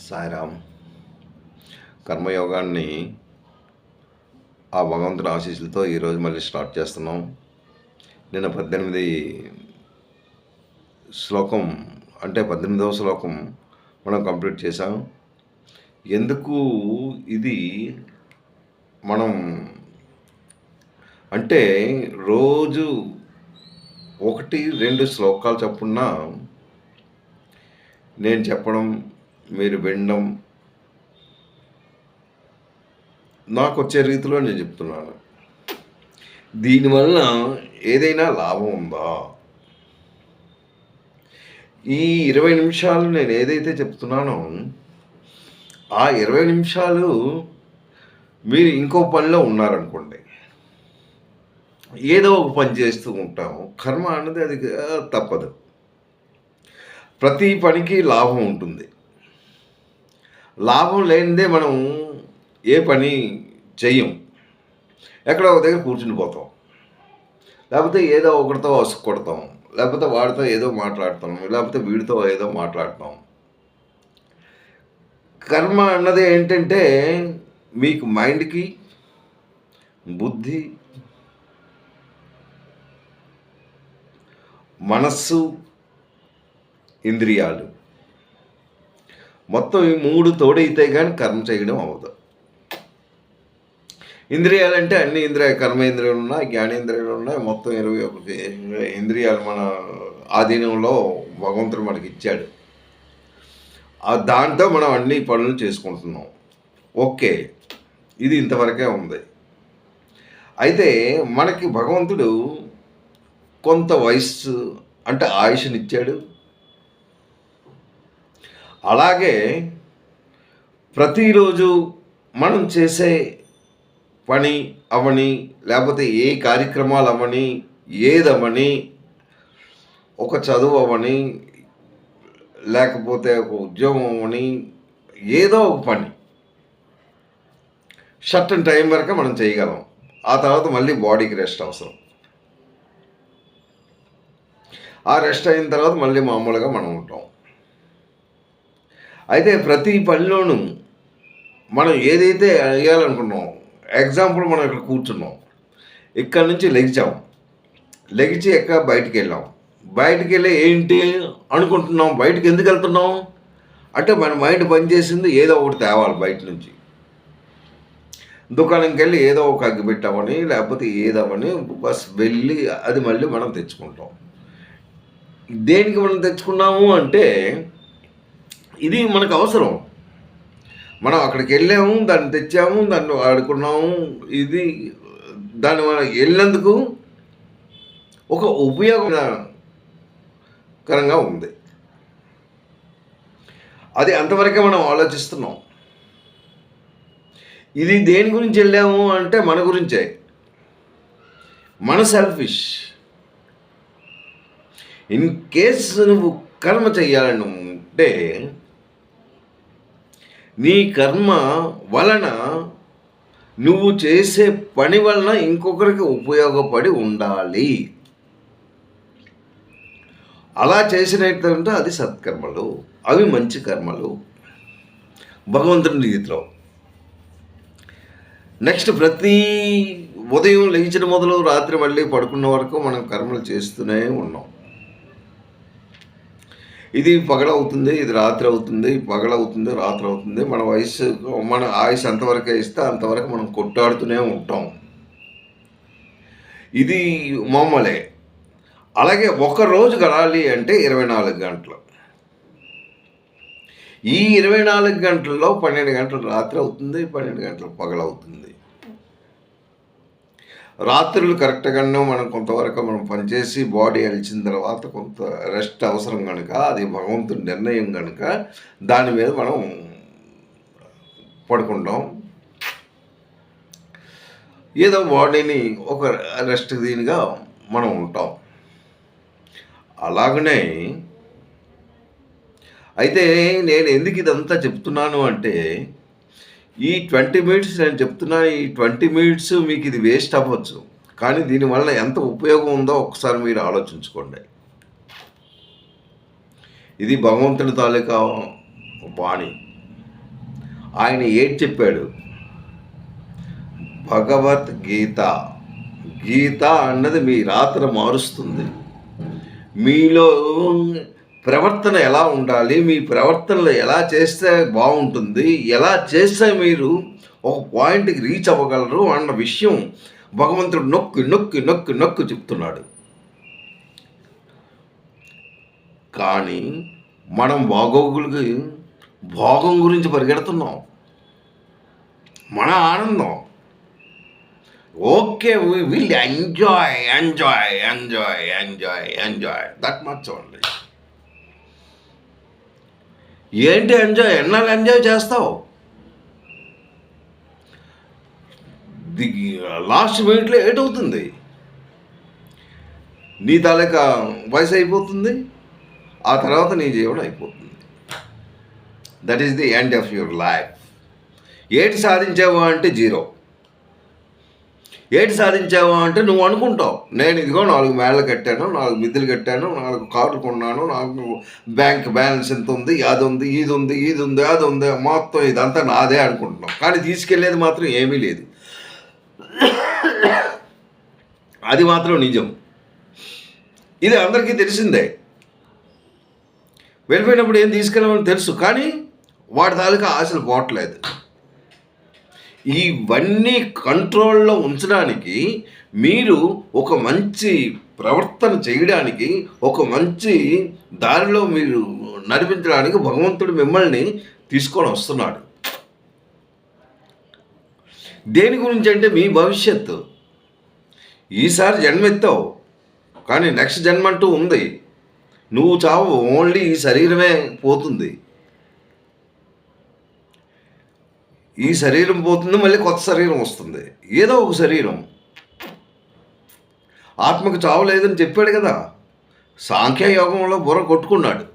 సాయిరామ్. కర్మయోగాన్ని ఆ భగవంతుని ఆశీస్సులతో ఈరోజు మళ్ళీ స్టార్ట్ చేస్తున్నాం. నిన్న 18 శ్లోకం అంటే 18వ శ్లోకం మనం కంప్లీట్ చేసాం. ఎందుకు ఇది మనం అంటే రోజు 1-2 శ్లోకాలు చొప్పున నేను చెప్పడం, మీరు వినడం, నాకు వచ్చే రీతిలో నేను చెప్తున్నాను. దీనివల్ల ఏదైనా లాభం ఉందా? ఈ 20 నిమిషాలు నేను ఏదైతే చెప్తున్నానో ఆ 20 నిమిషాలు మీరు ఇంకో పనిలో ఉన్నారనుకోండి, ఏదో ఒక పని చేస్తూ ఉంటాము. కర్మ అన్నది అది తప్పదు. ప్రతి పనికి లాభం ఉంటుంది. లాభం లేనిదే మనం ఏ పని చెయ్యం. ఎక్కడో ఒక దగ్గర కూర్చుని పోతాం, లేకపోతే ఏదో ఒకరితో వసుకు కొడతాం, లేకపోతే వాడితో ఏదో మాట్లాడతాం, లేకపోతే వీడితో ఏదో మాట్లాడతాం. కర్మ అన్నది ఏంటంటే మీకు మైండ్కి, బుద్ధి, మనస్సు, ఇంద్రియాలు మొత్తం ఈ 3 తోడైతే కానీ కర్మ చేయడం అవ్వదు. ఇంద్రియాలంటే అన్ని కర్మేంద్రియాలు ఉన్నాయి, జ్ఞానేంద్రియాలు ఉన్నాయి. మొత్తం 21 ఇంద్రియాలు మన ఆధీనంలో భగవంతుడు మనకి ఇచ్చాడు. దాంతో మనం అన్ని పనులు చేసుకుంటున్నాం. ఓకే, ఇది ఇంతవరకే ఉంది. అయితే మనకి భగవంతుడు కొంత వయస్సు అంటే ఆయుష్నిచ్చాడు. అలాగే ప్రతిరోజు మనం చేసే పని అవని, లేకపోతే ఏ కార్యక్రమాలు అవని, ఏదవని, ఒక చదువు అవని, లేకపోతే ఒక ఉద్యోగం అవని, ఏదో ఒక పని సర్టన్ టైం వరకు మనం చేయగలం. ఆ తర్వాత మళ్ళీ బాడీకి రెస్ట్ అవసరం. ఆ రెస్ట్ అయిన తర్వాత మళ్ళీ మామూలుగా మనం ఉంటాం. అయితే ప్రతి పనిలోనూ మనం ఏదైతే వేయాలనుకున్నాం, ఎగ్జాంపుల్ మనం ఇక్కడ కూర్చున్నాం, ఇక్కడ నుంచి లెగిచి బయటికి వెళ్ళాం. బయటికి వెళ్ళి ఏంటి అనుకుంటున్నాం, బయటికి ఎందుకు వెళ్తున్నాం అంటే మన మైండ్ పనిచేసింది ఏదో ఒకటి తేవాలి బయట నుంచి. దుకాణంకి వెళ్ళి ఏదో ఒక అగ్గి పెట్టామని, లేకపోతే ఏదవని బస్ వెళ్ళి అది మళ్ళీ మనం తెచ్చుకుంటాం. దేనికి మనం తెచ్చుకున్నాము అంటే ఇది మనకు అవసరం. మనం అక్కడికి వెళ్ళాము, దాన్ని తెచ్చాము, దాన్ని వాడుకున్నాము. ఇది దాన్ని మనం వెళ్ళినందుకు ఒక ఉపయోగకరంగా ఉంది. అది అంతవరకే మనం ఆలోచిస్తున్నాం. ఇది దేని గురించి వెళ్ళాము అంటే మన గురించే. మన సెల్ఫిష్. ఇన్ కేస్ నువ్వు కర్మ చెయ్యాలని ఉంటే నీ కర్మ వలన నువ్వు చేసే పని వలన ఇంకొకరికి ఉపయోగపడి ఉండాలి. అలా చేసినట్టుంటే అది సత్కర్మలు, అవి మంచి కర్మలు భగవంతుని రీతిలో. నెక్స్ట్ ప్రతి ఉదయం లేచిన మొదలు రాత్రి మళ్ళీ పడుకున్న వరకు మనం కర్మలు చేస్తూనే ఉన్నాం. ఇది పగలవుతుంది, ఇది రాత్రి అవుతుంది, పగలవుతుంది, రాత్రి అవుతుంది. మన వయసు, మన ఆయుష్ ఎంతవరకు ఇస్తే అంతవరకు మనం కొట్టాడుతూనే ఉంటాం. ఇది మామూలే. అలాగే ఒక రోజు గడాలి అంటే 24 గంటలు. ఈ 24 గంటల్లో 12 గంటలు రాత్రి అవుతుంది, 12 గంటలు పగలవుతుంది. రాత్రులు కరెక్ట్గానే మనం కొంతవరకు మనం పనిచేసి బాడీ అలిచిన తర్వాత కొంత రెస్ట్ అవసరం కనుక, అది భగవంతుడి నిర్ణయం కనుక దాని మీద మనం పడుకుంటాం. ఏదో బాడీని ఒక రెస్ట్ దీనిగా మనం ఉంటాం. అలాగనే అయితే నేను ఎందుకు ఇదంతా చెప్తున్నాను అంటే, ఈ 20 మినిట్స్ నేను చెప్తున్నాను. ఈ 20 మినిట్స్ మీకు ఇది వేస్ట్ అవ్వచ్చు, కానీ దీనివల్ల ఎంత ఉపయోగం ఉందో ఒకసారి మీరు ఆలోచించుకోండి. ఇది భగవంతుని తాలూకా వాణి. ఆయన ఏది చెప్పాడు? భగవద్గీత. గీత అన్నది మీ రాతను మారుస్తుంది. మీలో ప్రవర్తన ఎలా ఉండాలి, మీ ప్రవర్తనలో ఎలా చేస్తే బాగుంటుంది, ఎలా చేస్తే మీరు ఒక పాయింట్కి రీచ్ అవ్వగలరు అన్న విషయం భగవంతుడు నొక్కి నొక్కి నొక్కి నొక్కి చెప్తున్నాడు. కానీ మనం భోగం గురించి పరిగెడుతున్నాం. మన ఆనందం, okay, will enjoy enjoy enjoy enjoy enjoy, that much only. ఏంటి ఎంజాయ్? ఎన్నాళ్ళు ఎంజాయ్ చేస్తావు? లాస్ట్ మినిట్లో ఏటవుతుంది? నీ తాలూకా వయసు అయిపోతుంది, ఆ తర్వాత నీ జీవనం అయిపోతుంది. That is the end of your life. ఏటి సాధించావా అంటే జీరో. ఏటి సాధించావా అంటే నువ్వు అనుకుంటావు, నేను ఇదిగో 4 మేళ్ళు కట్టాను, 4 మిద్దెలు కట్టాను, 4 కార్లు కొన్నాను, నాకు బ్యాంక్ బ్యాలెన్స్ ఎంత ఉంది, అది ఉంది, ఇది ఉంది, ఇది ఉంది, అది ఉంది, మొత్తం ఇదంతా నాదే అనుకుంటున్నాం. కానీ తీసుకెళ్ళేది మాత్రం ఏమీ లేదు. అది మాత్రం నిజం. ఇది అందరికీ తెలిసిందే. వెళ్ళిపోయినప్పుడు ఏం తీసుకెళ్ళమని తెలుసు, కానీ వాడి తాలూకా ఆశలు పోవట్లేదు. ఇవన్నీ కంట్రోల్లో ఉంచడానికి, మీరు ఒక మంచి ప్రవర్తన చేయడానికి, ఒక మంచి దారిలో మీరు నడిపించడానికి భగవంతుడు మిమ్మల్ని తీసుకొని వస్తున్నాడు. దేని గురించి అంటే మీ భవిష్యత్తు. ఈసారి జన్మెత్తావు, కానీ నెక్స్ట్ జన్మ అంటూ ఉంది. నువ్వు చావు, ఓన్లీ ఈ శరీరమే పోతుంది. ఈ శరీరం పోతుంది, మళ్ళీ కొత్త శరీరం వస్తుంది. ఏదో ఒక శరీరం. ఆత్మకు చావు లేదని చెప్పాడు కదా. సాంఖ్యయోగంలో బుర్ర కొట్టుకున్నాడు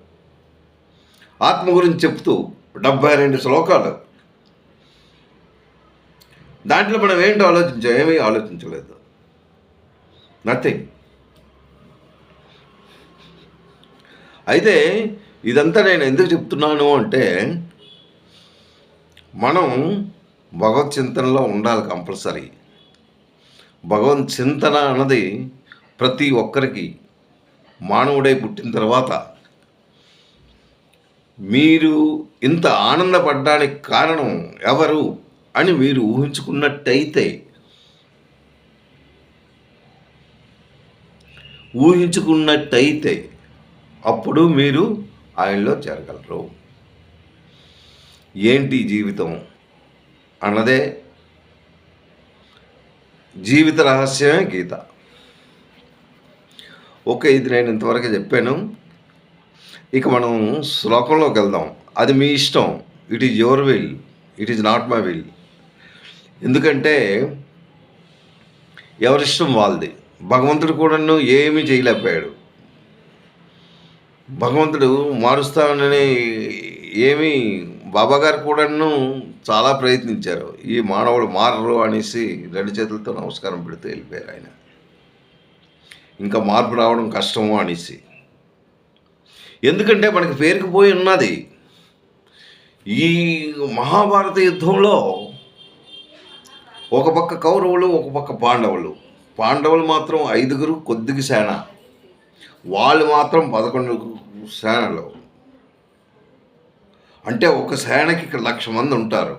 ఆత్మ గురించి చెప్తూ 72 శ్లోకాలు. దాంట్లో మనం ఏంటో ఆలోచించాం? ఏమీ ఆలోచించలేదు. నథింగ్. అయితే ఇదంతా నేను ఎందుకు చెప్తున్నాను అంటే, మనం భగవత్ చింతనలో ఉండాలి కంపల్సరీ. భగవత్ చింతన అన్నది ప్రతి ఒక్కరికి, మానవుడై పుట్టిన తర్వాత మీరు ఇంత ఆనందపడడానికి కారణం ఎవరు అని మీరు ఊహించుకున్నట్టయితే అప్పుడు మీరు ఆయనలో చేరగలరు. ఏంటి జీవితం అన్నదే జీవిత రహస్యమే గీత. ఓకే, ఇది నేను ఇంతవరకు చెప్పాను. ఇక మనం శ్లోకంలోకి వెళ్దాం. అది మీ ఇష్టం. It is your will, it is not my will. ఎందుకంటే ఎవరిష్టం వాళ్ళది. భగవంతుడు కూడాను ఏమీ చేయలేకపోయాడు. భగవంతుడు మారుస్తానని ఏమీ, బాబాగారు కూడాను చాలా ప్రయత్నించారు. ఈ మానవులు మారరు అనేసి 2 చేతులతో నమస్కారం పెడుతూ వెళ్ళిపోయారు ఆయన. ఇంకా మార్పు రావడం కష్టము అనేసి. ఎందుకంటే మనకి పేరుకుపోయి ఉన్నది. ఈ మహాభారత యుద్ధంలో ఒక పక్క కౌరవులు, ఒక పక్క పాండవులు. పాండవులు మాత్రం 5 కొద్దిగా సేన, వాళ్ళు మాత్రం 11 సేనలు. అంటే ఒక సేనకి ఇక్కడ 1,00,000 మంది ఉంటారు.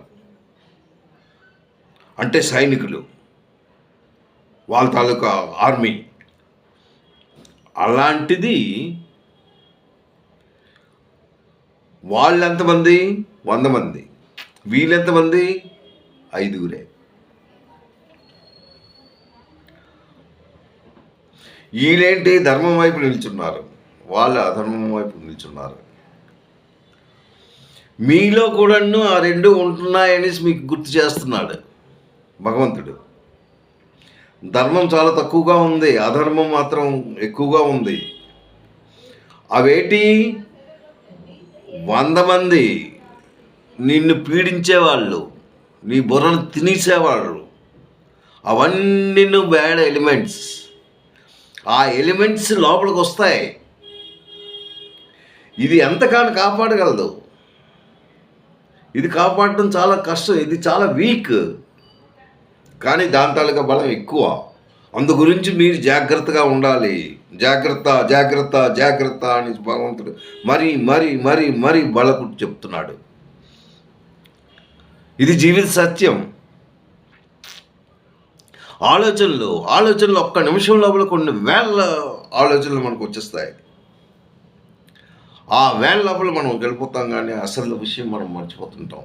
అంటే సైనికులు, వాళ్ళ తాలూకా ఆర్మీ. అలాంటిది వాళ్ళెంతమంది? 100 మంది. వీళ్ళెంతమంది? 5. వీళ్ళేంటి ధర్మం వైపు నిల్చున్నారు, వాళ్ళు అధర్మం వైపు నిల్చున్నారు. మీలో కూడాను ఆ 2 ఉంటున్నాయనేసి మీకు గుర్తు చేస్తున్నాడు భగవంతుడు. ధర్మం చాలా తక్కువగా ఉంది, అధర్మం మాత్రం ఎక్కువగా ఉంది. అవేటి? 100 మంది నిన్ను పీడించేవాళ్ళు, నీ బుర్రను తినేసేవాళ్ళు. అవన్నీ బ్యాడ్ ఎలిమెంట్స్. ఆ ఎలిమెంట్స్ లోపలికి వస్తాయి. ఇది ఎంతకాలం కాపాడగలదు? ఇది కాపాడటం చాలా కష్టం, ఇది చాలా వీక్, కానీ దాని తాలూకా బలం ఎక్కువ. అందు గురించి మీరు జాగ్రత్తగా ఉండాలి. జాగ్రత్త జాగ్రత్త జాగ్రత్త అని భగవంతుడు మరీ మరీ మరీ మరీ బలకుట్టు చెప్తున్నాడు. ఇది జీవిత సత్యం. ఆలోచనలు ఒక్క నిమిషం లోపల కొన్ని వేల ఆలోచనలు మనకు వచ్చేస్తాయి. ఆ వేల లోపల మనం వెళ్ళిపోతాం, కానీ అసలు విషయం మనం మర్చిపోతుంటాం.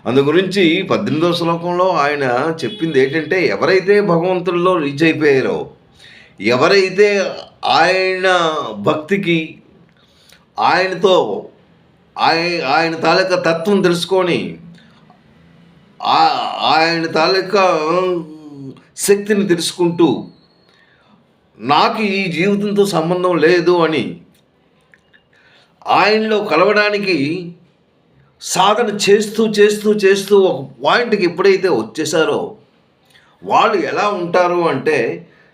అందు గురించి 18వ శ్లోకంలో ఆయన చెప్పింది ఏంటంటే, ఎవరైతే భగవంతుల్లో రీచ్ అయిపోయారో, ఎవరైతే ఆయన భక్తికి, ఆయనతో ఆయన తాలూకా తత్వం తెలుసుకొని ఆయన తాలూకా శక్తిని తెలుసుకుంటూ నాకు ఈ జీవితంతో సంబంధం లేదు అని ఆయనలో కలవడానికి సాధన చేస్తూ చేస్తూ చేస్తూ ఒక పాయింట్కి ఎప్పుడైతే వచ్చేసారో వాళ్ళు ఎలా ఉంటారు అంటే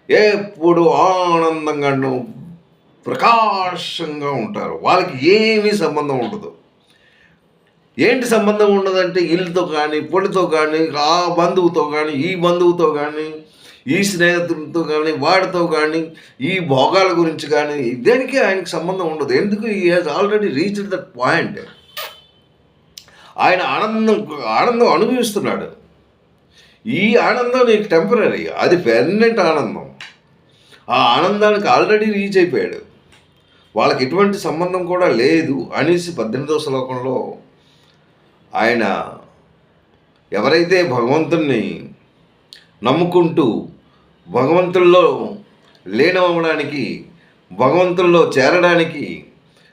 ఎప్పుడు ఆనందంగాను ప్రకాశంగా ఉంటారు. వాళ్ళకి ఏమీ సంబంధం ఉండదు. ఏంటి సంబంధం ఉండదంటే ఇల్లుతో కానీ, పొడితో కానీ, ఆ బంధువుతో కానీ, ఈ బంధువుతో కానీ, ఈ స్నేహితులతో కానీ, వాడితో కానీ, ఈ భోగాల గురించి కానీ, దేనికి ఆయనకి సంబంధం ఉండదు. ఎందుకు? ఈ has already reached that point. ఆయన ఆనందం అనుభవిస్తున్నాడు. ఈ ఆనందం నీకు టెంపరీ, అది పెర్మనెంట్ ఆనందం. ఆ ఆనందానికి ఆల్రెడీ రీచ్ అయిపోయాడు. వాళ్ళకి ఎటువంటి సంబంధం కూడా లేదు అనేసి 18వ శ్లోకంలో ఆయన ఎవరైతే భగవంతుణ్ణి నమ్ముకుంటూ భగవంతుల్లో లీనమవడానికి, భగవంతుల్లో చేరడానికి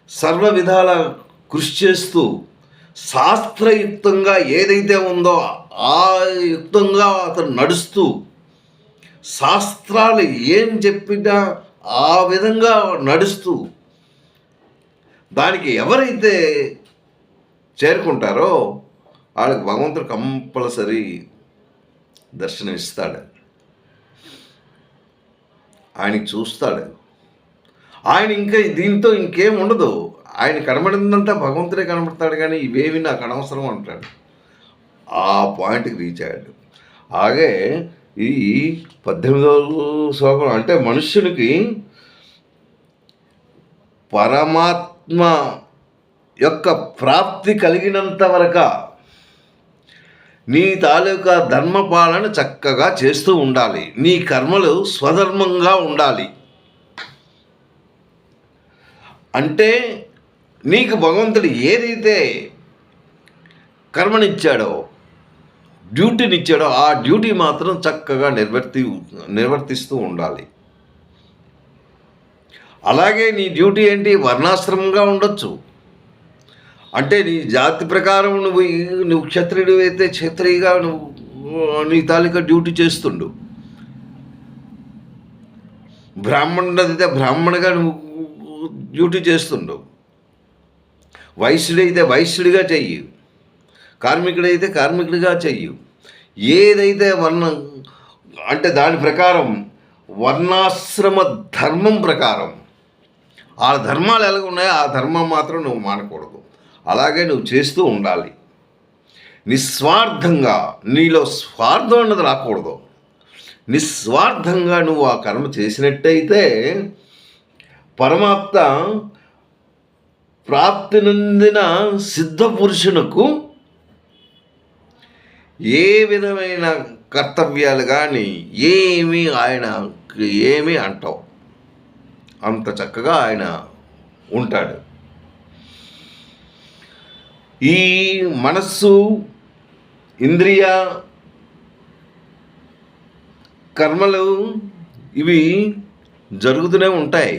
సర్వ విధాల కృషి చేస్తూ శాస్త్రయుక్తంగా ఏదైతే ఉందో ఆ యుక్తంగా అతను నడుస్తూ శాస్త్రాలు ఏం చెప్పినా ఆ విధంగా నడుస్తూ దానికి ఎవరైతే చేరుకుంటారో వాళ్ళకి భగవంతుడు కంపల్సరీ దర్శనం ఇస్తాడు. ఆయనకి చూస్తాడు. ఆయన ఇంకా దీంతో ఇంకేం ఉండదు. ఆయన కనబడిందంతా భగవంతుడే కనబడతాడు, కానీ ఇవేవి నాకు అనవసరం అంటాడు. ఆ పాయింట్కి రీచ్ అయ్యాడు. అలాగే ఈ 18వ శ్లోకం అంటే మనుష్యునికి పరమాత్మ యొక్క ప్రాప్తి కలిగినంత వరకు నీ తాలూకా ధర్మపాలన చక్కగా చేస్తూ ఉండాలి. నీ కర్మలు స్వధర్మంగా ఉండాలి. అంటే నీకు భగవంతుడు ఏదైతే కర్మనిచ్చాడో, డ్యూటీనిచ్చాడో ఆ డ్యూటీ మాత్రం చక్కగా నిర్వర్తిస్తూ ఉండాలి. అలాగే నీ డ్యూటీ ఏంటి? వర్ణాశ్రమంగా ఉండొచ్చు. అంటే నీ జాతి ప్రకారం నువ్వు క్షత్రియుడు అయితే క్షత్రియుగా నీ తాలూకా డ్యూటీ చేస్తుండు. బ్రాహ్మణుడు అయితే బ్రాహ్మణుగా నువ్వు డ్యూటీ చేస్తుండు. వైశ్యుడైతే వైశ్యుడిగా చెయ్యి, కార్మికుడైతే కార్మికుడిగా చెయ్యి. ఏదైతే అంటే దాని ప్రకారం వర్ణాశ్రమ ధర్మం ప్రకారం ఆ ధర్మాలు ఎలాగ ఉన్నాయో ఆ ధర్మం మాత్రం నువ్వు మానకూడదు. అలాగే నువ్వు చేస్తూ ఉండాలి. నిస్వార్థంగా, నీలో స్వార్థం అన్నది రాకూడదు. నిస్వార్థంగా నువ్వు ఆ కర్మ చేసినట్టయితే పరమాత్మ ప్రాప్తి నొందిన సిద్ధ పురుషునకు ఏ విధమైన కర్తవ్యాలు కానీ ఏమీ అంటావు. అంత చక్కగా ఆయన ఉంటాడు. ఈ మనస్సు, ఇంద్రియ కర్మలు ఇవి జరుగుతూనే ఉంటాయి.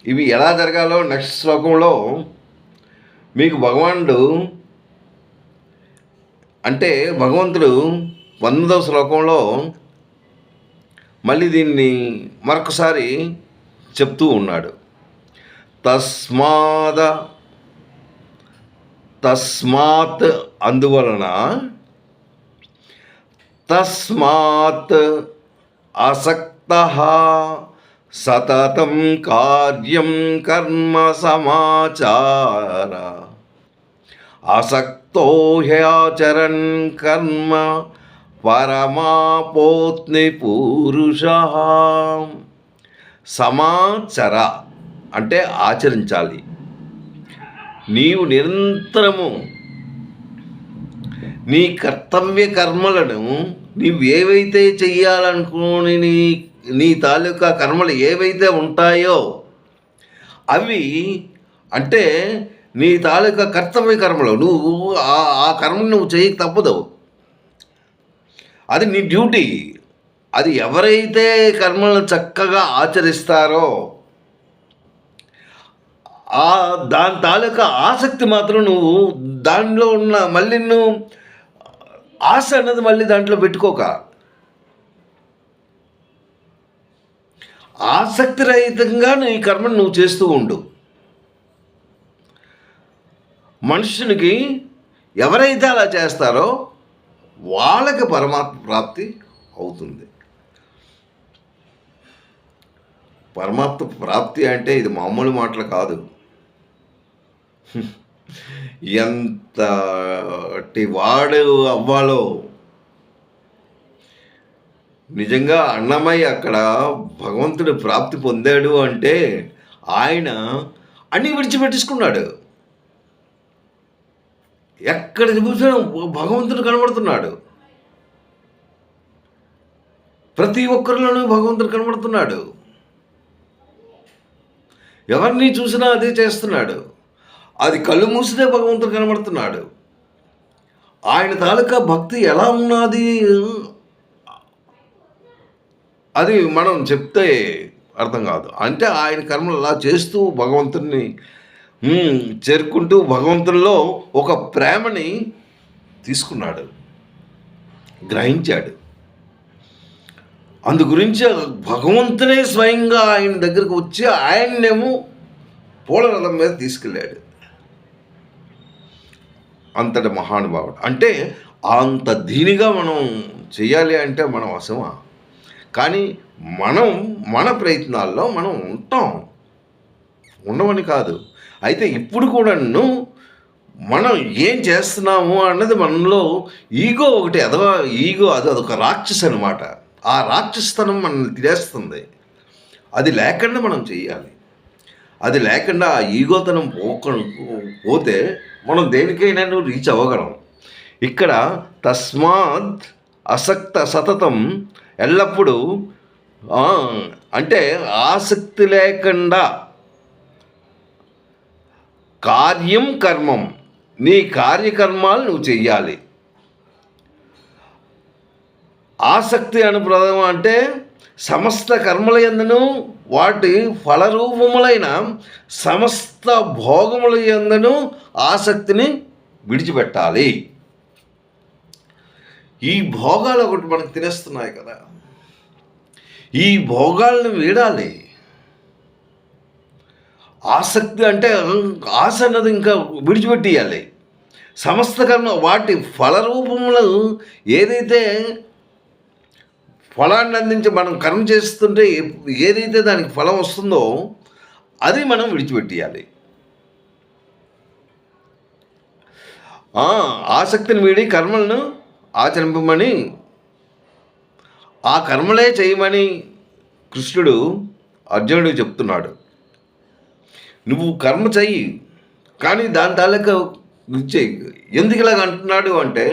ఇవి ఎలా జరగాలో నెక్స్ట్ శ్లోకంలో మీకు భగవంతుడు 19వ శ్లోకంలో మళ్ళీ దీన్ని మరొకసారి చెప్తూ ఉన్నాడు. తస్మాత్ అందువలన, తస్మాత్ ఆసక్తః సతతం కార్యం కర్మ సమాచార. ఆసక్తో హ్యాచరన్ కర్మ పరమాపోత్ని పూరుష. సమాచర అంటే ఆచరించాలి. నీవు నిరంతరము నీ కర్తవ్య కర్మలను నీవేవైతే చెయ్యాలనుకుని నీ తాలూకా కర్మలు ఏవైతే ఉంటాయో అవి అంటే నీ తాలూకా కర్తవ్య కర్మలు నువ్వు ఆ కర్మను నువ్వు చేయక తప్పదు. అది నీ డ్యూటీ. అది ఎవరైతే కర్మలను చక్కగా ఆచరిస్తారో దాని తాలూకా ఆసక్తి మాత్రం నువ్వు దానిలో ఉన్న మళ్ళీ నువ్వు ఆశ అన్నది మళ్ళీ దాంట్లో పెట్టుకోక, ఆసక్తి రహితంగా నీ కర్మను నువ్వు చేస్తూ ఉండు. మనుషునికి ఎవరైతే అలా చేస్తారో వాళ్ళకి పరమాత్మ ప్రాప్తి అవుతుంది. పరమాత్మ ప్రాప్తి అంటే ఇది మామూలు మాటలు కాదు. ఎంతటి వాడు అవ్వాలో. నిజంగా అన్నమయ్య అక్కడ భగవంతుడు ప్రాప్తి పొందాడు అంటే ఆయన అన్నీ విడిచిపెట్టేసుకున్నాడు. ఎక్కడ చూసినా భగవంతుడు కనబడుతున్నాడు. ప్రతి ఒక్కరిలోనూ భగవంతుడు కనబడుతున్నాడు. ఎవరిని చూసినా అదే చేస్తున్నాడు. అది కళ్ళు మూసితే భగవంతుడు కనబడుతున్నాడు. ఆయన తాలూకా భక్తి ఎలా ఉన్నది అది మనం చెప్తే అర్థం కాదు. అంటే ఆయన కర్మలు అలా చేస్తూ భగవంతుడిని చేరుకుంటూ భగవంతుల్లో ఒక ప్రేమని తీసుకున్నాడు, గ్రహించాడు. అందు గురించి భగవంతునే స్వయంగా ఆయన దగ్గరకు వచ్చి ఆయన్నేమో పూల రథం మీద తీసుకెళ్ళాడు. అంతటి మహానుభావుడు. అంటే అంత దీనిగా మనం చెయ్యాలి అంటే మనం అవసరమా? కానీ మనం మన ప్రయత్నాల్లో మనం ఉంటాం, ఉండమని కాదు. అయితే ఇప్పుడు కూడాను మనం ఏం చేస్తున్నాము అన్నది మనలో ఈగో ఒకటి ఈగో అదొక రాక్షసు అనమాట. ఆ రాక్షసతనం మనల్ని తినేస్తుంది. అది లేకుండా మనం చెయ్యాలి. అది లేకుండా ఆ ఈగోతనం పోతే మనం దేనికైనా రీచ్ అవ్వగలం. ఇక్కడ తస్మాత్ అసక్త సతతం ఎల్లప్పుడూ అంటే ఆసక్తి లేకుండా కార్యం కర్మం నీ కార్యకర్మాలు నువ్వు చెయ్యాలి. ఆసక్తి అను ప్రథమ అంటే సమస్త కర్మల యందును వాటి ఫలరూపములైన సమస్త భోగముల యందును ఆసక్తిని విడిచిపెట్టాలి. ఈ భోగాలు ఒకటి మనకు తినేస్తున్నాయి కదా, ఈ భోగాలను వీడాలి. ఆసక్తి అంటే ఆశ అన్నది ఇంకా విడిచిపెట్టేయాలి. సమస్త కర్మ వాటి ఫలరూపములు ఏదైతే ఫలాన్ని అందించి మనం కర్మ చేస్తుంటే ఏదైతే దానికి ఫలం వస్తుందో అది మనం విడిచిపెట్టేయాలి. ఆసక్తిని వీడి కర్మలను ఆచరింపమని, ఆ కర్మలే చేయమని కృష్ణుడు అర్జునుడికి చెప్తున్నాడు. నువ్వు కర్మ చెయ్యి, కానీ దాని తాలూకా చెయ్యి. ఎందుకు ఇలాగ అంటున్నాడు అంటే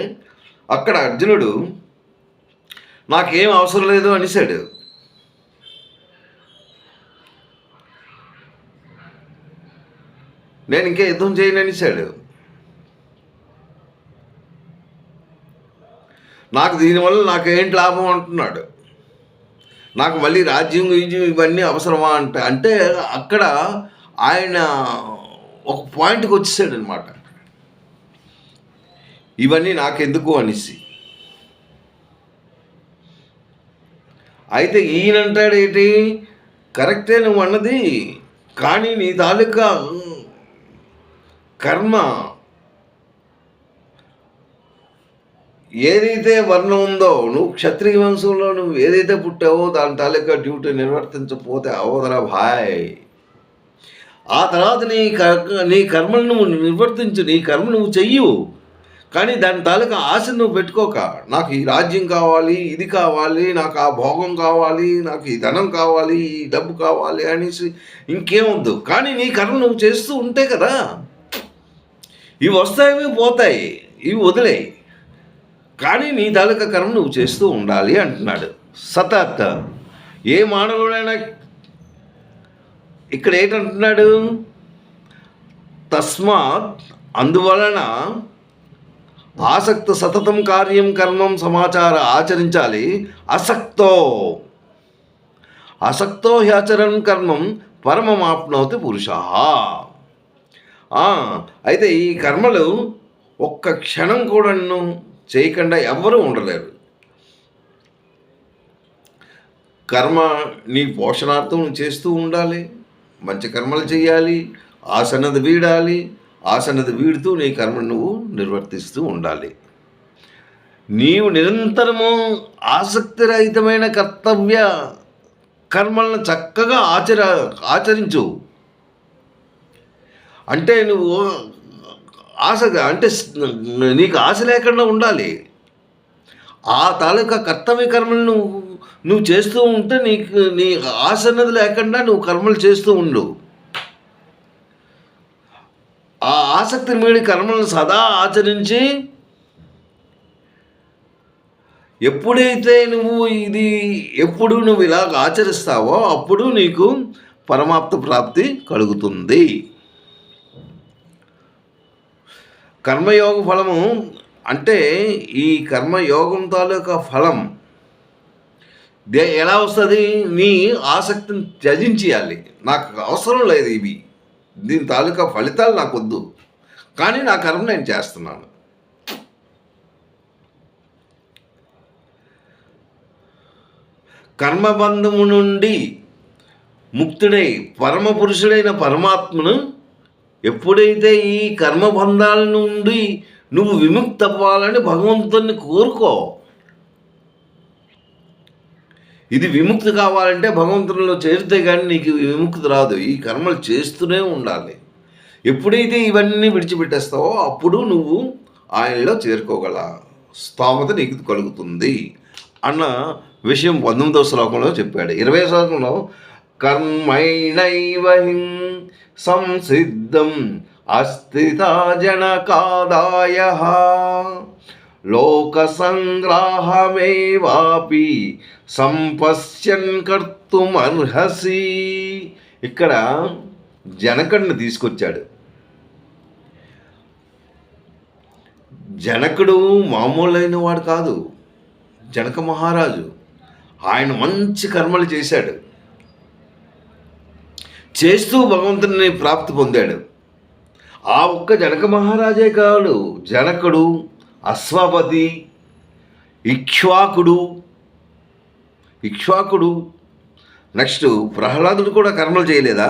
అక్కడ అర్జునుడు నాకేం అవసరం లేదు అనేసాడు. నేను ఇంకా యుద్ధం చేయను అనేసాడు. నాకు దీనివల్ల నాకేంటి లాభం అంటున్నాడు. నాకు మళ్ళీ రాజ్యం ఇవన్నీ అవసరమా అంటే అక్కడ ఆయన ఒక పాయింట్కి వచ్చేసాడు అనమాట. ఇవన్నీ నాకెందుకు అనేసి. అయితే ఈయనంటాడు ఏంటి, కరెక్టే నువ్వు అన్నది, కానీ నీ తాలూకా కర్మ ఏదైతే వర్ణం ఉందో, నువ్వు క్షత్రియ వంశంలో నువ్వు ఏదైతే పుట్టావో దాని తాలూకా డ్యూటీ నిర్వర్తించకపోతే అవదరా భాయ్. ఆ తర్వాత నీ కర్మను నువ్వు నిర్వర్తించు, నీ కర్మ నువ్వు చెయ్యు. కానీ దాని తాలూకా ఆశ నువ్వు పెట్టుకోక, నాకు ఈ రాజ్యం కావాలి, ఇది కావాలి, నాకు ఆ భోగం కావాలి, నాకు ఈ ధనం కావాలి, ఈ డబ్బు కావాలి అనేసి ఇంకేమొద్దు. కానీ నీ కర్మ నువ్వు చేస్తూ ఉంటే కదా, ఇవి వస్తాయి పోతాయి, ఇవి వదిలేయి, కానీ నీ తాలూకా కర్మ నువ్వు చేస్తూ ఉండాలి అంటున్నాడు. సతత్ ఏ మానవుడైనా ఇక్కడ ఏంటంటున్నాడు? తస్మాత్ అందువలన ఆసక్త సతతం కార్యం కర్మం సమాచార ఆచరించాలి. అసక్తో హ్యాచరన్ కర్మం పరమమాప్నోతి పురుష. అయితే ఈ కర్మలు ఒక్క క్షణం కూడా చేయకుండా ఎవ్వరూ ఉండలేరు. కర్మ నీ పోషణార్థం చేస్తూ ఉండాలి, మంచి కర్మలు చేయాలి, ఆసన్నది వీడాలి, ఆసన్నది వీడుతూ నీ కర్మను నువ్వు నిర్వర్తిస్తూ ఉండాలి. నీవు నిరంతరము ఆసక్తిరహితమైన కర్తవ్య కర్మలను చక్కగా ఆచరించు. అంటే నువ్వు నీకు ఆశ లేకుండా ఉండాలి. ఆ తాలూకా కర్తవ్య కర్మలను నువ్వు చేస్తూ ఉంటే నీ ఆశ అన్నది లేకుండా నువ్వు కర్మలు చేస్తూ ఉండు. ఆ ఆసక్తి మీడి కర్మలను సదా ఆచరించి ఎప్పుడైతే ఎప్పుడు నువ్వు ఇలాగ ఆచరిస్తావో అప్పుడు నీకు పరమాప్త ప్రాప్తి కలుగుతుంది. కర్మయోగ ఫలము అంటే ఈ కర్మయోగం తాలూకా ఫలం ఎలా వస్తుంది? నీ ఆసక్తిని త్యజించేయాలి. నాకు అవసరం లేదు ఇవి, దీని తాలూకా ఫలితాలు నాకు వద్దు, కానీ నా కర్మ నేను చేస్తున్నాను. కర్మబంధము నుండి ముక్తుడై పరమ పురుషుడైన పరమాత్మను ఎప్పుడైతే ఈ కర్మబంధాల నుండి నువ్వు విముక్తి అవ్వాలని భగవంతుని కోరుకో. ఇది విముక్తి కావాలంటే భగవంతునిలో చేరితే కానీ నీకు విముక్తి రాదు. ఈ కర్మలు చేస్తూనే ఉండాలి. ఎప్పుడైతే ఇవన్నీ విడిచిపెట్టేస్తావో అప్పుడు నువ్వు ఆయనలో చేరుకోగల స్తోమత నీకు కలుగుతుంది అన్న విషయం 19వ శ్లోకంలో చెప్పాడు. 20వ శ్లోకంలో కర్మైణైవ సంసిద్ధం అస్థితా జనకాదాయ లోక సంగ్రాహమేవాపి సంపశ్యన్ కర్తుమర్హసి. ఇక్కడ జనకుడిని తీసుకొచ్చాడు. జనకుడు మామూలైన వాడు కాదు, జనక మహారాజు. ఆయన మంచి కర్మలు చేశాడు, చేస్తూ భగవంతుని ప్రాప్తి పొందాడు. ఆ ఒక్క జనక మహారాజే కాదు, జనకుడు, అశ్వపతి, ఇక్ష్వాకుడు నెక్స్ట్ ప్రహ్లాదుడు కూడా కర్మలు చేయలేదా?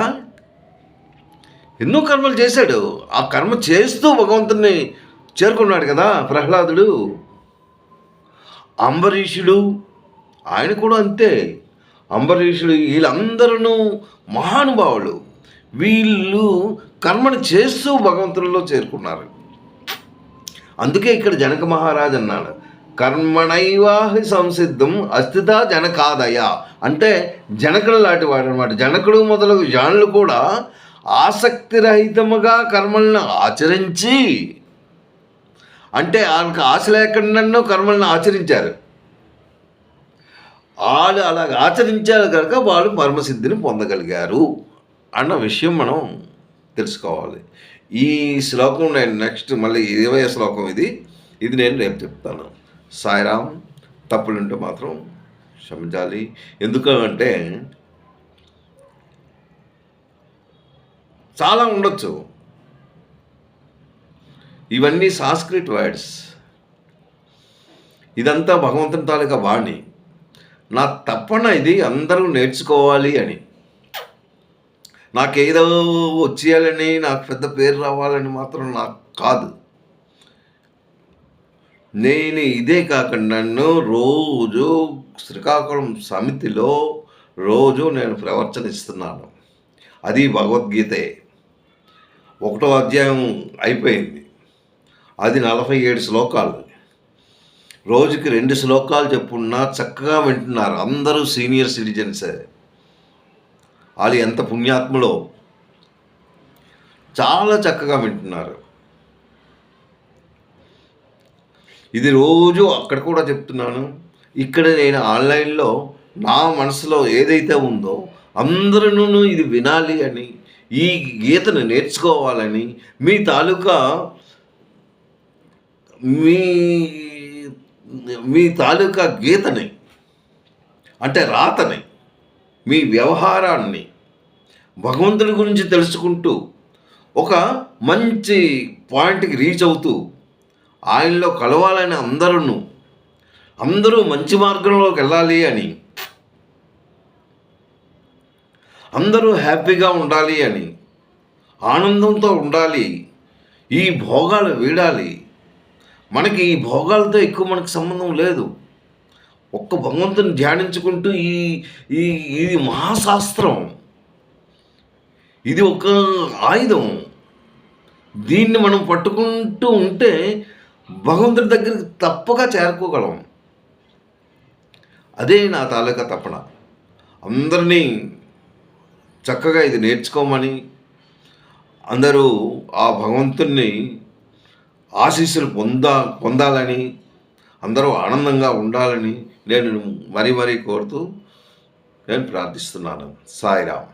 ఎన్నో కర్మలు చేశాడు. ఆ కర్మ చేస్తూ భగవంతుని చేరుకున్నాడు కదా ప్రహ్లాదుడు. అంబరీషుడు ఆయన కూడా అంతే. అంబరీషుడు వీళ్ళందరూ మహానుభావులు. వీళ్ళు కర్మను చేస్తూ భగవంతునిలో చేరుకున్నారు. అందుకే ఇక్కడ జనక మహారాజు అన్నాడు కర్మణైవాహి సంసిద్ధం అస్థిత జనకాదయ. అంటే జనకుడు లాంటి వాడు అనమాట. జనకుడు మొదలగు జానులు కూడా ఆసక్తిరహితముగా కర్మలను ఆచరించి, అంటే వాళ్ళకి ఆశ లేకుండా కర్మలను ఆచరించారు. వాళ్ళు అలాగ ఆచరించారు కనుక వాళ్ళు పరమసిద్ధిని పొందగలిగారు అన్న విషయం మనం తెలుసుకోవాలి. ఈ శ్లోకం నేను నెక్స్ట్ మళ్ళీ 20వ శ్లోకం ఇది నేను రేపు చెప్తాను. సాయిరామ్. తప్పులుంటే మాత్రం క్షమించాలి. ఎందుకంటే చాలా ఉండొచ్చు. ఇవన్నీ సాంస్క్రిట్ వర్డ్స్. ఇదంతా భగవంతుని తాలూకా వాణి. నా తప్పన ఇది అందరూ నేర్చుకోవాలి అని, నాకేదో వచ్చేయాలని, నాకు పెద్ద పేరు రావాలని మాత్రం నాకు కాదు. నేను ఇదే కాకుండా రోజు శ్రీకాకుళం సమితిలో రోజు నేను ప్రవచన ఇస్తున్నాను. అది భగవద్గీతే. ఒకటో అధ్యాయం అయిపోయింది. అది 47 శ్లోకాలు. రోజుకి 2 శ్లోకాలు చెప్పున్నా చక్కగా వింటున్నారు. అందరూ సీనియర్ సిటిజన్సే. వాళ్ళు ఎంత పుణ్యాత్ములో చాలా చక్కగా వింటున్నారు. ఇది రోజు అక్కడ కూడా చెప్తున్నాను. ఇక్కడ నేను ఆన్లైన్లో నా మనసులో ఏదైతే ఉందో అందరూ ఇది వినాలి అని, ఈ గీతను నేర్చుకోవాలని, మీ తాలూకా మీ మీ తాలూకా గీతని అంటే రాతని, మీ వ్యవహారాన్ని భగవంతుడి గురించి తెలుసుకుంటూ ఒక మంచి పాయింట్కి రీచ్ అవుతూ ఆయనలో కలవాలని అందరూ మంచి మార్గంలోకి వెళ్ళాలి అని, అందరూ హ్యాపీగా ఉండాలి అని, ఆనందంతో ఉండాలి, ఈ భోగాలు వీడాలి. మనకి ఈ భోగాలతో ఎక్కువ మనకు సంబంధం లేదు. ఒక్క భగవంతుని ధ్యానించుకుంటూ ఇది మహాశాస్త్రం, ఇది ఒక ఆయుధం. దీన్ని మనం పట్టుకుంటూ ఉంటే భగవంతుడి దగ్గరికి తప్పగా చేరుకోగలం. అదే నా తాలూకా తపన. అందరినీ చక్కగా ఇది నేర్చుకోమని, అందరూ ఆ భగవంతుని ఆశీస్సులు పొందాలని, అందరూ ఆనందంగా ఉండాలని నేను మరీ కోరుతూ నేను ప్రార్థిస్తున్నాను. సాయిరామ్.